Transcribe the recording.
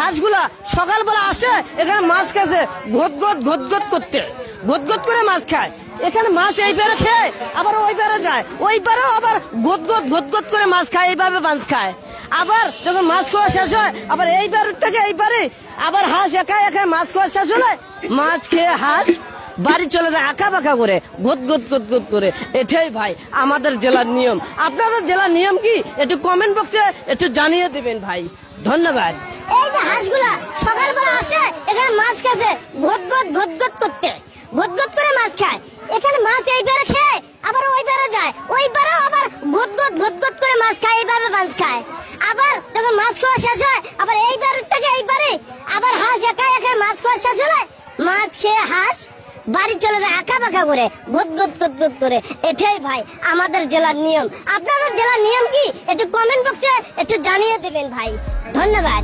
হাঁসগুলা সকালবেলা আসে এখানে মাছ খাচ্ছে ঘট ঘট করে মাছ খায়। এখানে মাছ এই পারে খেয়ে আবার ওই পারে যায়, ওই পারেও আবার ঘট করে মাছ খায়, এইভাবে মাছ খায়। আবার যখন মাছ খাওয়া শেষ হয় আবার এই পারে থেকে এই পারে আবার হাঁস একা একা মাছ খাওয়া শেষ হলে মাছ খেয়ে হাঁস বাড়ি চলে যায় আঁকা বাঁকা করে গদ করে। এটাই ভাই আমাদের জেলার নিয়ম। আপনাদের জেলার নিয়ম কি একটু কমেন্ট বক্সে একটু জানিয়ে দেবেন ভাই। ধন্যবাদ। এই যে হাঁসগুলা সকালবেলা আসে এখানে মাছ খাচ্ছে ঘট করে মাছ খায়। এখানে মাছ এই পারে খেয়ে আবার ওই পারে যায়, ওই পারেও আবার ঘট করে মাছ খায়, এইভাবে মাছ খায়। আবার যখন মাছ খাওয়া শেষ হয় আবার এই পারে থেকে এই পারে আবার হাঁস একা একা মাছ খাওয়া শেষ হলে মাছ খেয়ে হাঁস বাড়ি চলে যায় আঁকা বাঁকা করে ঘট করে। এটাই ভাই আমাদের জেলার নিয়ম। আপনাদের জেলার নিয়ম কি একটু কমেন্ট বক্সে একটু জানিয়ে দেবেন ভাই। ধন্যবাদ।